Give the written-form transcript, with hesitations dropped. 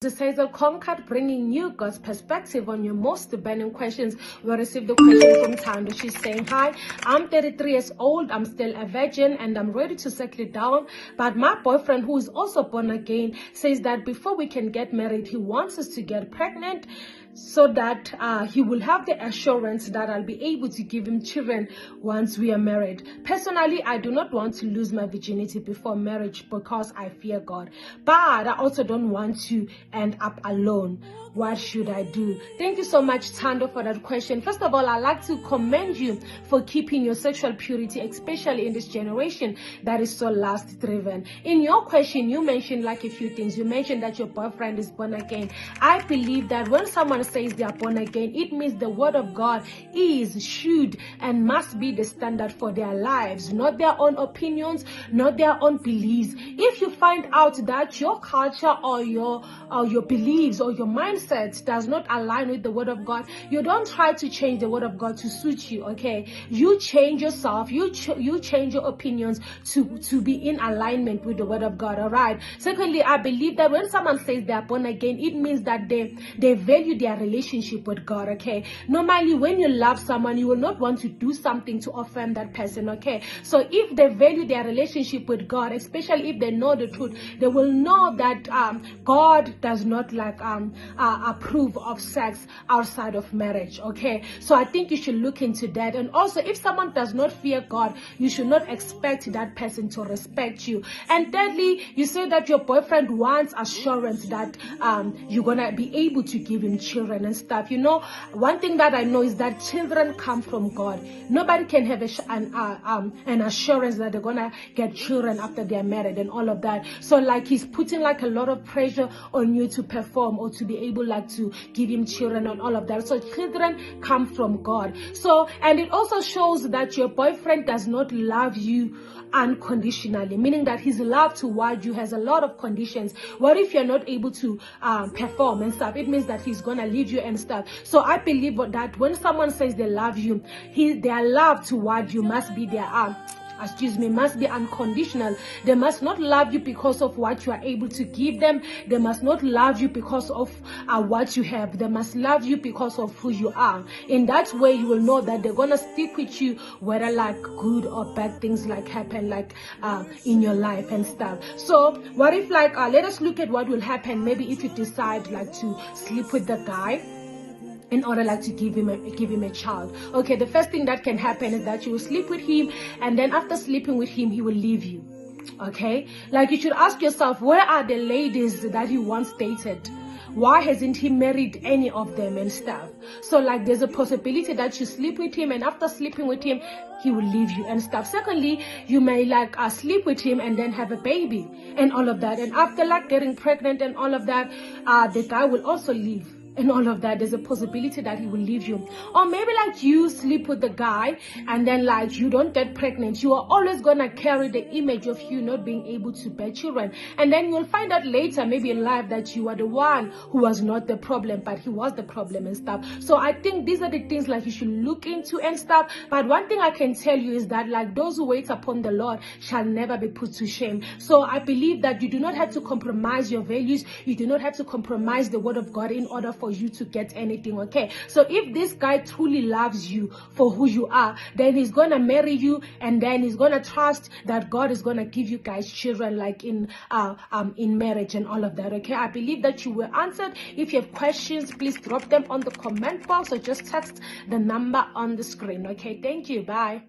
It says, Concord, bringing you God's perspective on your most burning questions. We received the question from Tando. She's saying, hi, I'm 33 years old. I'm still a virgin and I'm ready to settle down. But my boyfriend, who is also born again, says that before we can get married, he wants us to get pregnant so that he will have the assurance that I'll be able to give him children once we are married. Personally, I do not want to lose my virginity before marriage because I fear God. But I also don't want to end up alone. What should I do? Thank you so much, Tando, for that question. First of all, I'd like to commend you for keeping your sexual purity, especially in this generation that is so lust-driven. In your question, you mentioned like a few things. You mentioned that your boyfriend is born again. I believe that when someone says they are born again, it means the word of God is, should, and must be the standard for their lives, not their own opinions, not their own beliefs. If you find out that your culture or your beliefs or your mindset does not align with the word of God, you don't try to change the word of God to suit you. Okay, you change yourself, you change your opinions to be in alignment with the word of God. All right. Secondly, I believe that when someone says they are born again, it means that they value their relationship with God. Okay, normally when you love someone, you will not want to do something to offend that person. Okay, so if they value their relationship with God, especially if they know the truth, they will know that God does not like approve of sex outside of marriage. Okay, so I think you should look into that. And also, if someone does not fear God, you should not expect that person to respect you. And thirdly, you say that your boyfriend wants assurance that you're gonna be able to give him children and stuff. You know, one thing that I know is that children come from God. Nobody can have an assurance that they're gonna get children after they're married and all of that. So like he's putting like a lot of pressure on you to perform or to be able like to give him children and all of that. So children come from God. So, and it also shows that your boyfriend does not love you unconditionally, meaning that his love towards you has a lot of conditions. What if you're not able to perform and stuff? It means that he's gonna leave you and stuff. So I believe that when someone says they love you, their love towards you must be must be unconditional. They must not love you because of what you are able to give them. They must not love you because of what you have. They must love you because of who you are. In that way, you will know that they're gonna stick with you, whether like good or bad things like happen like in your life and stuff. So what if like let us look at what will happen maybe if you decide like to sleep with the guy in order like to give him a child. Okay, the first thing that can happen is that you will sleep with him, and then after sleeping with him, he will leave you. Okay, like you should ask yourself, where are the ladies that he once dated? Why hasn't he married any of them and stuff? So like there's a possibility that you sleep with him, and after sleeping with him, he will leave you and stuff. Secondly, you may like sleep with him and then have a baby and all of that, and after like getting pregnant and all of that, the guy will also leave and all of that. There's a possibility that he will leave you. Or maybe like you sleep with the guy and then like you don't get pregnant. You are always gonna carry the image of you not being able to bear children, and then you'll find out later maybe in life that you are the one who was not the problem, but he was the problem and stuff. So I think these are the things like you should look into and stuff. But one thing I can tell you is that like those who wait upon the Lord shall never be put to shame. So I believe that you do not have to compromise your values. You do not have to compromise the word of God in order for you to get anything. Okay, so if this guy truly loves you for who you are, then he's gonna marry you, and then he's gonna trust that God is gonna give you guys children like in marriage and all of that. Okay, I believe that you were answered. If you have questions, please drop them on the comment box or just text the number on the screen. Okay, thank you. Bye.